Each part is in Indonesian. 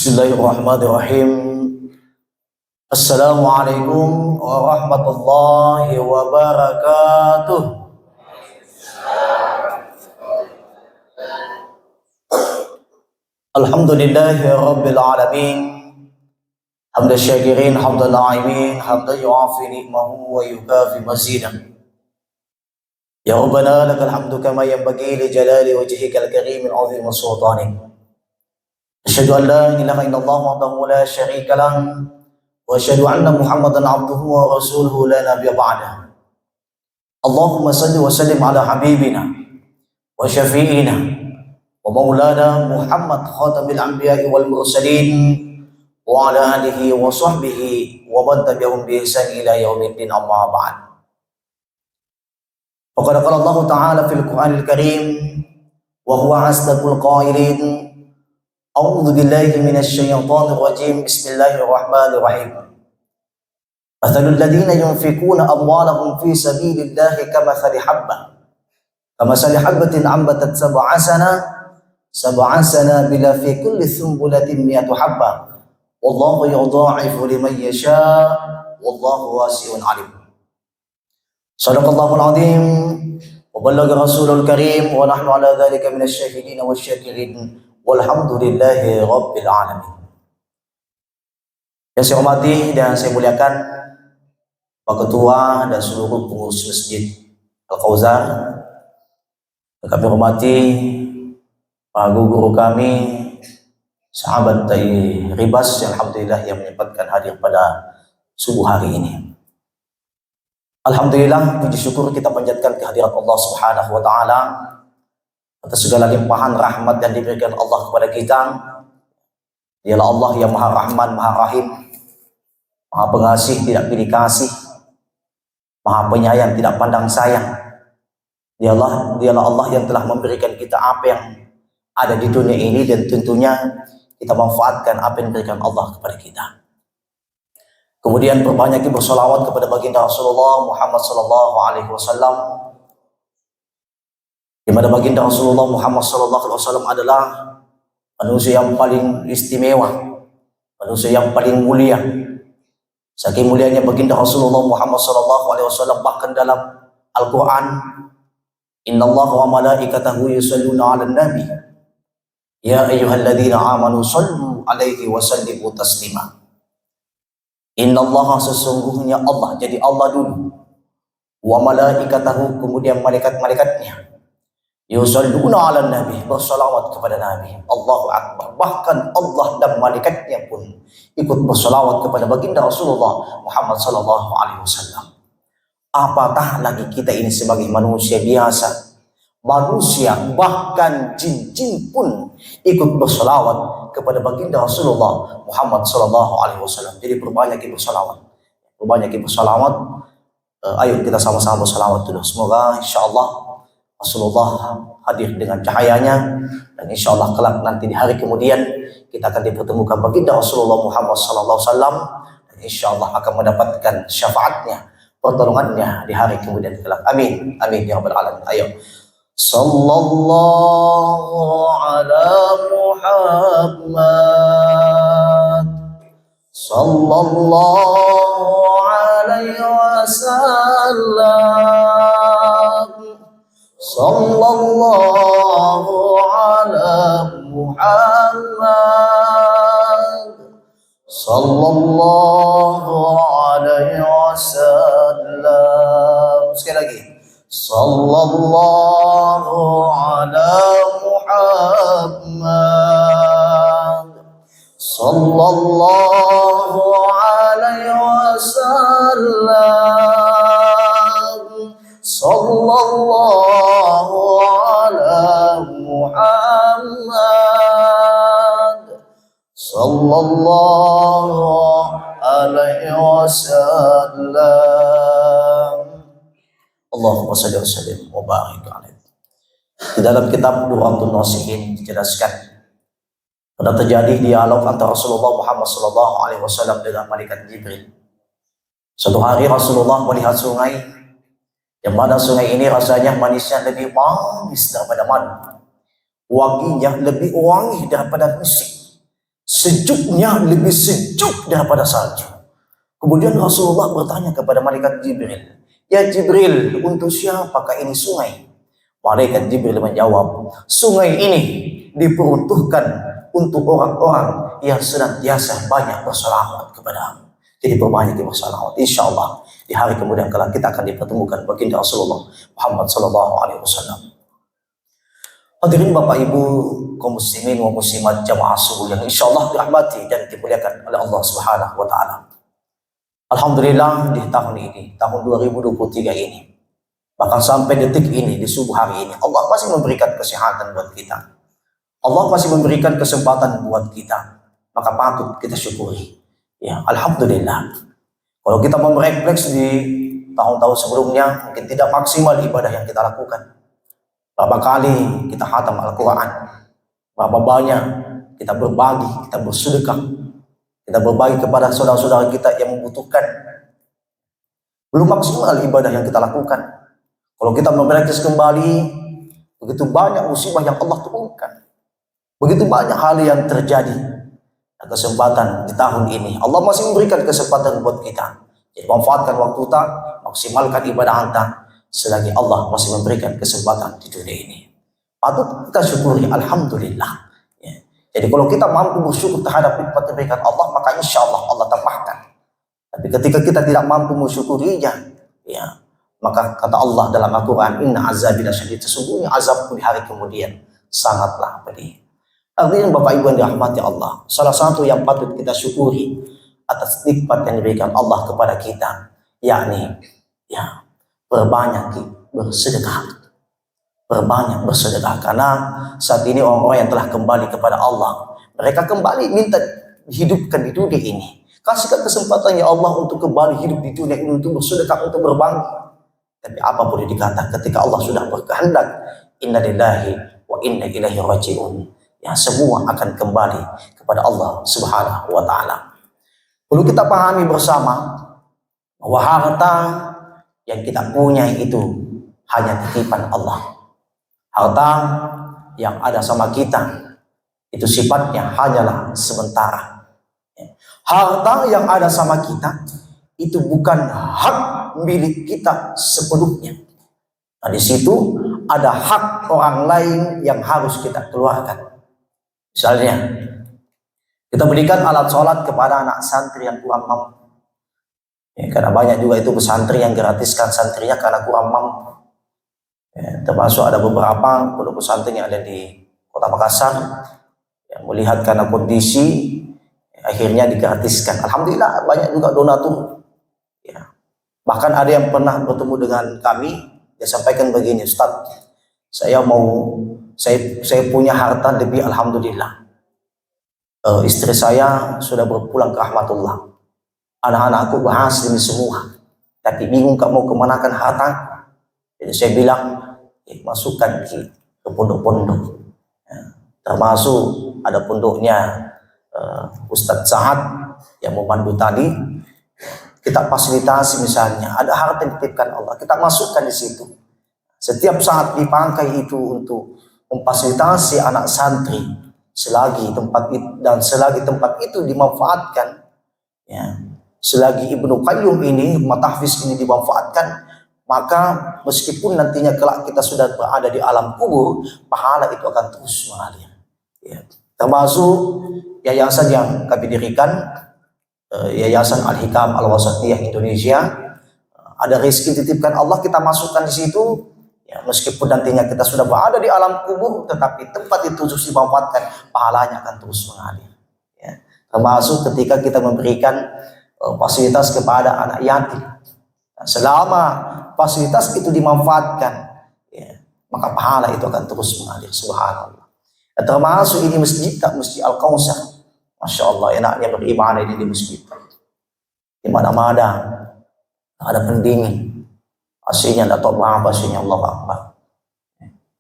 Bismillahirrahmanirrahim. Assalamualaikum warahmatullahi wabarakatuh. Alhamdulillahi rabbil alamin. Hamdan syakirin, hamdan na'imin, hamdan yu'afi ni'mahu wa yukafi mazidah. Ya Rabbana lakal hamdu kama yanbaghi li jalali wajhikal karim al-'azim wa sultanik. Asyhadu an la ilaha illallah wahdahu la syarika lah wa asyhadu anna Muhammadan abduhu wa rasuluhu la nabiyya ba'dah. Allahumma salli wa sallim ala habibina wa syafi'ina wa maulana Muhammad khatamil anbiya'i wal mursalin wa ala alihi wa sahbihi wa man tabi'ahum bi ihsan ila yaumiddin, amma ba'd. Faqad qala Allah ta'ala fil Qur'anil Karim wa huwa asdaqul qailin. A'udzu billahi minasy syaithanir rajim. Bismillahirrahmanirrahim. Mathalul ladzina yunfikuna amwalahum fi sabilillahi kamathali habbatin ambatat sab'a sanabila fi kulli sunbulatin mi'atu habbah. Wallahu yudha'ifu liman yasha' wallahu wasi'un 'alim. Shadaqallahul 'azim wa ballagha rasulul karim wa nahnu 'ala dzalika minasy syahidin wasyakirin. Walhamdulillahi rabbil alamin. Yang saya hormati dan saya muliakan Pak Ketua dan seluruh pengurus Masjid Al-Kausar. Kami hormati para guru kami, sahabat dari Ribas yang alhamdulillah yang menyempatkan hadir pada subuh hari ini. Alhamdulillah, puji syukur kita panjatkan kehadirat Allah Subhanahu wa taala atas segala limpahan rahmat yang diberikan Allah kepada kita. Dialah Allah yang Maha Rahman, Maha Rahim, Maha Pengasih, tidak pilih kasih, Maha Penyayang, tidak pandang sayang. Dialah Allah yang telah memberikan kita apa yang ada di dunia ini, dan tentunya kita manfaatkan apa yang diberikan Allah kepada kita. Kemudian perbanyak bersolawat kepada baginda Rasulullah Muhammad sallallahu alaihi wasallam, di mana baginda Rasulullah Muhammad sallallahu alaihi wasallam adalah manusia yang paling istimewa, manusia yang paling mulia. Saking mulianya baginda Rasulullah Muhammad sallallahu alaihi wasallam, bahkan dalam Al-Qur'an, innallaha wa malaikatahu yusholluna 'alan nabi ya ayyuhalladzina amanu shallu 'alaihi wa sallimu taslima. Innallaha, sesungguhnya Allah, jadi Allah dulu, wa malaikatahu, kemudian malaikat-malaikatnya, yusholluna 'alan nabi, bersalawat kepada Nabi. Allahu akbar. Bahkan Allah dan malaikatnya pun ikut bersalawat kepada baginda Rasulullah Muhammad sallallahu alaihi wasallam. Apatah lagi kita ini sebagai manusia biasa, manusia, bahkan jin-jin pun ikut bersalawat kepada baginda Rasulullah Muhammad sallallahu alaihi wasallam. Jadi perbanyak bersalawat. Ayo kita sama-sama bersalawat dulu. Semoga insyaallah Rasulullah hadir dengan cahayanya, dan insya Allah kelak nanti di hari kemudian kita akan dipertemukan baginda Rasulullah Muhammad sallallahu alaihi wasallam, dan insya Allah akan mendapatkan syafaatnya, pertolongannya di hari kemudian kelak. Amin, amin ya rabbal alamin. Ayo, sallallahu ala Muhammad sallallahu alaihi wasallam. Sallallahu ala Muhammad sallallahu alaihi wasallam. Sekali lagi, sallallahu ala Muhammad sallallahu alaihi wasallam. Sallallahu ala Muhammad sallallahu alaihi wasallam. Allahumma shalli wa sallim wa barik alaihi. Di dalam kitab Durratun Nasihin dijelaskan pernah terjadi dialog antara Rasulullah Muhammad sallallahu alaihi wasallam dengan malaikat Jibril. Suatu hari Rasulullah melihat sungai, yang mana sungai ini rasanya manisnya lebih manis daripada madu, wanginya lebih wangi daripada musik. Sejuknya lebih sejuk daripada salju. Kemudian Rasulullah bertanya kepada malaikat Jibril, "Ya Jibril, untuk siapakah ini sungai?" Malaikat Jibril menjawab, "Sungai ini diperuntukkan untuk orang-orang yang senantiasa banyak bersalawat kepadamu." Jadi perbanyak bersalawat. Insya Allah di hari kemudian kala kita akan dipertemukan baginda Rasulullah Muhammad Sallallahu Alaihi Wasallam. Hadirin Bapak Ibu kaum muslimin wa muslimat jamaah subuh yang insya Allah dirahmati dan dimuliakan oleh Allah Subhanahu Wa Taala. Alhamdulillah di tahun ini, tahun 2023 ini, bahkan sampai detik ini, di subuh hari ini, Allah masih memberikan kesehatan buat kita. Allah masih memberikan kesempatan buat kita. Maka patut kita syukuri. Ya, Alhamdulillah. Kalau kita mau merefleks di tahun-tahun sebelumnya, mungkin tidak maksimal ibadah yang kita lakukan. Berapa kali kita khatam Al-Quran, berapa banyak kita berbagi, kita bersedekah, kita berbagi kepada saudara-saudara kita yang membutuhkan. Belum maksimal ibadah yang kita lakukan. Kalau kita merefleks kembali, begitu banyak musibah yang Allah turunkan, begitu banyak hal yang terjadi. Kesempatan di tahun ini Allah masih memberikan kesempatan buat kita. Jadi manfaatkan waktu kita, maksimalkan ibadah kita selagi Allah masih memberikan kesempatan di dunia ini. Patut kita syukuri, alhamdulillah. Ya. Jadi kalau kita mampu bersyukur terhadap nikmat yang diberikan Allah, maka insya Allah Allah tambahkan. Tapi ketika kita tidak mampu mensyukurinya, ya, maka kata Allah dalam Al-Quran, "Inna azabi lasyadid", sesungguhnya azabku di hari kemudian sangatlah pedih. Artinya Bapak Ibu yang dirahmati Allah, salah satu yang patut kita syukuri atas nikmat yang diberikan Allah kepada kita, yakni ya berbanyak bersedekah. Berbanyak bersedekah, karena saat ini orang-orang yang telah kembali kepada Allah, mereka kembali minta dihidupkan di dunia ini. Kasihkan kesempatan ya Allah untuk kembali hidup di dunia ini, untuk bersedekah, untuk berbagi. Tapi apa boleh dikata ketika Allah sudah berkehendak, inna lillahi wa inna ilaihi raji'un. Ya, semua akan kembali kepada Allah Subhanahu wa Ta'ala. Perlu kita pahami bersama bahwa harta yang kita punya itu hanya titipan Allah. Harta yang ada sama kita itu sifatnya hanyalah sementara. Harta yang ada sama kita itu bukan hak milik kita sepenuhnya. Nah, di situ ada hak orang lain yang harus kita keluarkan. Misalnya, kita berikan alat sholat kepada anak santri yang kurang mampu. Ya, karena banyak juga itu pesantren yang gratiskan santrinya karena kurang mampu. Ya, termasuk ada beberapa pondok pesantren yang ada di Kota Makassar yang melihat karena kondisi akhirnya digratiskan. Alhamdulillah banyak juga donatur. Ya. Bahkan ada yang pernah bertemu dengan kami, dia sampaikan begini, "Ustaz, saya punya harta lebih, alhamdulillah. Istri saya sudah berpulang ke rahmatullah. Anak-anakku berhasil ini semua. Tapi bingung mau kemanakan harta." Jadi saya bilang, masukkan ke pondok-pondok. Ya, termasuk ada pondoknya Ustadz Sa'ad yang memandu tadi. Kita fasilitasi misalnya, ada harta yang dititipkan Allah, kita masukkan di situ. Setiap saat dipakai itu untuk memfasilitasi anak santri selagi tempat itu dimanfaatkan, ya, selagi Ibnu Qayyum ini Matahfiz ini dimanfaatkan, maka meskipun nantinya kelak kita sudah berada di alam kubur, pahala itu akan terus mengalir. Ya. Termasuk yayasan yang kami dirikan, Yayasan Al-Hikam Al-Wasatiyah Indonesia, ada rezeki dititipkan Allah, kita masukkan di situ. Ya, meskipun nantinya kita sudah berada di alam kubur, tetapi tempat itu terus dimanfaatkan, pahalanya akan terus mengalir. Ya. Termasuk ketika kita memberikan fasilitas kepada anak yatim. Nah, selama fasilitas itu dimanfaatkan, ya, maka pahala itu akan terus mengalir. Subhanallah. Dan termasuk ini masjid Al-Kautsar. Masya Allah, enaknya beribadah ini di masjid. Di mana-mana ada pendingin. Aslinya tidak tahu berapa, aslinya Allah Akbar.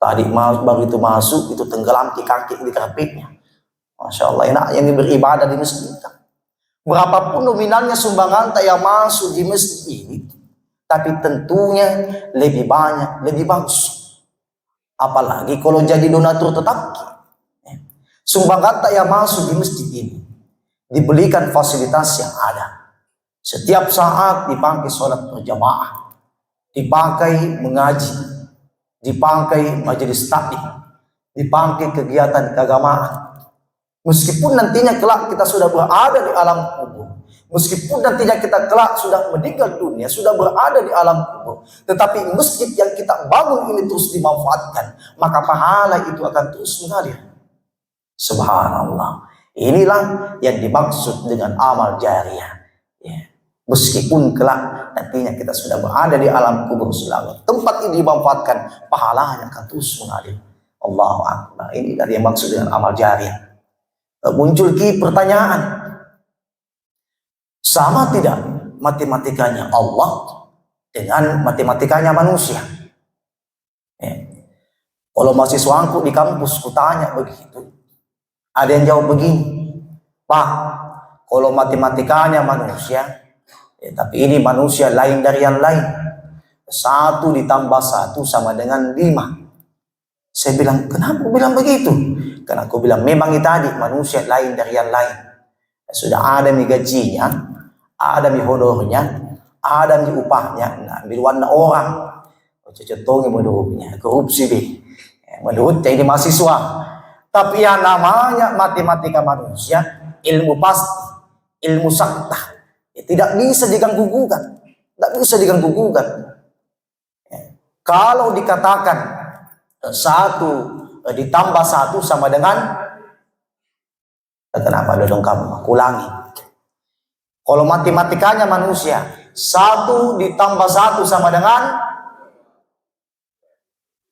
Tadi baru itu masuk, itu tenggelam di kaki di karpetnya. Masya Allah, enaknya beribadah di masjid. Berapapun nominalnya sumbangan yang masuk di masjid ini, tapi tentunya lebih banyak, lebih bagus. Apalagi kalau jadi donatur tetap. Sumbang kata yang masuk di masjid ini dibelikan fasilitas yang ada. Setiap saat dipakai sholat berjamaah, dipakai mengaji, dipakai majelis taklim, dipakai kegiatan keagamaan. Meskipun nantinya kelak kita sudah berada di alam kubur, meskipun nantinya kita kelak sudah meninggal dunia, sudah berada di alam kubur, tetapi masjid yang kita bangun ini terus dimanfaatkan, maka pahala itu akan terus mengalir. Subhanallah. Inilah yang dimaksud dengan amal jariah. Ya. Meskipun kelak nantinya kita sudah berada di alam kubur selama tempat ini dimanfaatkan, pahalanya akan terus mengalir. Allahu Akbar. Ini dari yang maksud dengan amal jariah. Muncul pertanyaan, sama tidak matematikanya Allah dengan matematikanya manusia? Ya. Kalau mahasiswaku di kampus kutanya begitu, ada yang jawab begini, Pak, kalau matematikanya manusia, ya, tapi ini manusia lain dari yang lain. 1 ditambah 1 sama dengan 5. Saya bilang, kenapa bilang begitu? Karena aku bilang, memang itu tadi manusia lain dari yang lain. Sudah ada mi gajinya, ada mi honornya, ada mi upahnya. Nah, ambil warna orang. Contohnya menurutnya, korupsi be. Menurutnya ini mahasiswa. Tapi yang namanya matematika manusia, ilmu pasti, ilmu sakta. Ya, tidak bisa diganggu-gugat. Tidak bisa diganggu-gugat. Ya. Kalau dikatakan 1 ditambah 1 sama dengan, kenapa dong kamu? Ulangi. Kalau matematikanya manusia, 1 ditambah 1 sama dengan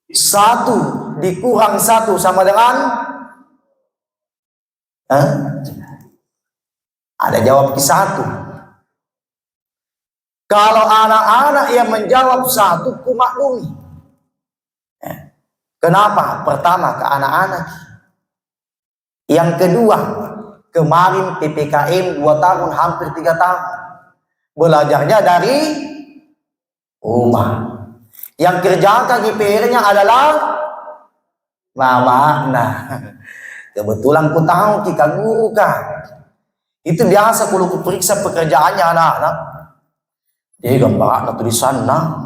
1 dikurang 1 sama dengan, ada jawab ke 1. Kalau anak-anak yang menjawab 1, ku maklumi. Kenapa? Pertama ke anak-anak. Yang kedua, kemarin PPKM 2 tahun, hampir 3 tahun. Belajarnya dari rumah. Yang kerjakan GPR-nya adalah mama. Nah, kebetulan ku tahu kita guru kan. Itu biasa kalau ku periksa pekerjaannya anak-anak. Dia gambar anak tulisannya.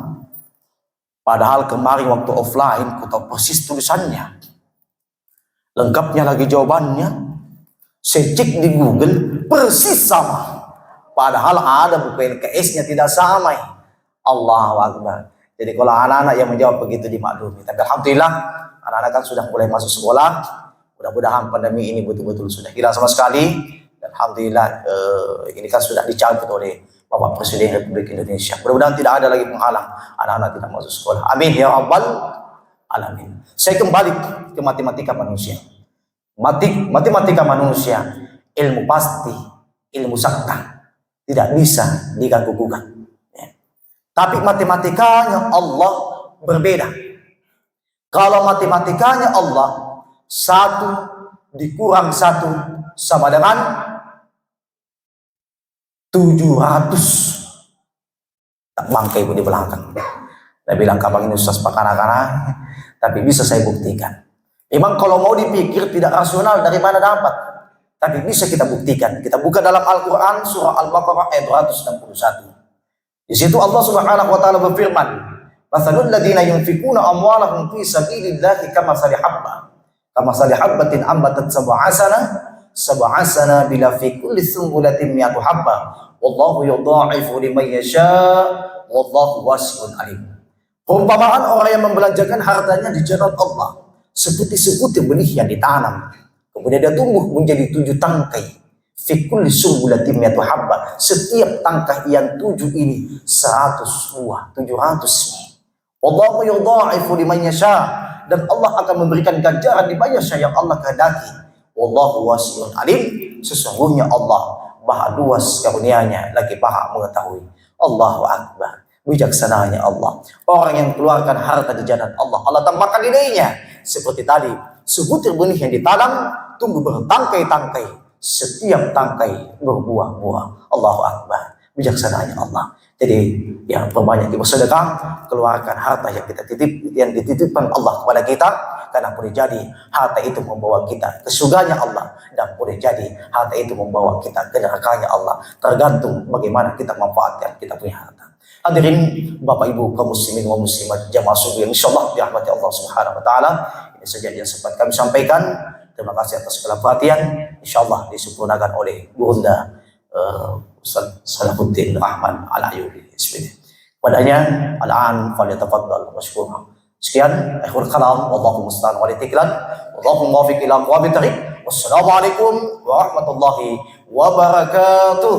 Padahal kemarin waktu offline, ku tahu persis tulisannya. Lengkapnya lagi jawabannya. Saya cek di Google, persis sama. Padahal ada buku LKS-nya tidak sama. Allahu Akbar. Jadi kalau anak-anak yang menjawab begitu dimaklumi. Tapi alhamdulillah, anak-anak kan sudah mulai masuk sekolah. Mudah-mudahan pandemi ini betul-betul sudah hilang sama sekali. Dan alhamdulillah, ini kan sudah dicabut oleh Bapak Presiden Republik Indonesia. Mudah-mudahan tidak ada lagi penghalang anak-anak tidak masuk sekolah. Amin ya rabbal alamin. Saya kembali ke matematika manusia. Matematika manusia, ilmu pasti, ilmu sakta, tidak bisa diganggu-gugat. Ya. Tapi matematikanya Allah berbeda. Kalau matematikanya Allah, 1 dikurang 1 sama dengan 700. Tak bangkai pun di belakang. Saya bilang kabang ini ustaz pakana-kana, tapi bisa saya buktikan. Memang kalau mau dipikir tidak rasional, dari mana dapat? Tapi bisa kita buktikan. Kita buka dalam Al-Quran surah Al-Baqarah ayat 261. Di situ Allah Subhanahu wa taala berfirman, "Matsalul ladzina yunfikuna amwalahum fi sabilillahi kamatsali habbatin ambatat sab'a sana bila fi kulli sunbulatin mi'atu habba wallahu yudha'ifu liman yasha wallahu wasi'un alim." Perumpamaan orang yang membelanjakan hartanya di jalan Allah seperti sebutir benih yang ditanam, kemudian dia tumbuh menjadi 7 tangkai. Fi kulli sunbulatin mi'atu habba, setiap tangkai yang 7 ini 100 buah, 700. Wallahu yudha'ifu liman yasha, dan Allah akan memberikan ganjaran di banyak yang Allah kehendaki. Wallahu wasi'un alim, sesungguhnya Allah maha luas karunia-Nya lagi maha mengetahui. Allahu Akbar, bijaksananya Allah. Orang yang keluarkan harta di jalan Allah, Allah tambahkan nilainya. Seperti tadi, sebutir benih yang ditanam tumbuh bertangkai-tangkai, setiap tangkai berbuah-buah. Allahu Akbar, bijaksananya Allah. Jadi yang perbanyak bersedekah, keluarkan harta yang dititipkan Allah kepada kita. karena boleh jadi harta itu membawa kita ke surganya Allah, dan boleh jadi harta itu membawa kita ke nerakanya Allah, tergantung bagaimana kita manfaatkan kita punya harta. Hadirin Bapak Ibu kaum muslimin wa muslimat jamaah subuh yang insyaallah dirahmati Allah Subhanahu wa taala, ini saja yang sempat kami sampaikan. Terima kasih atas segala perhatian, insyaallah disempurnakan oleh Bunda Ustaz Salahuddin Rahman Al-Ayubi SPD. Padanya al-an falyatafaddal mashkura. Sekian, akhir kalam, wallahu musta'an wa litiklan, wallahu muwaffiq ila aqwamit thariq. Wassalamualaikum warahmatullahi wabarakatuh.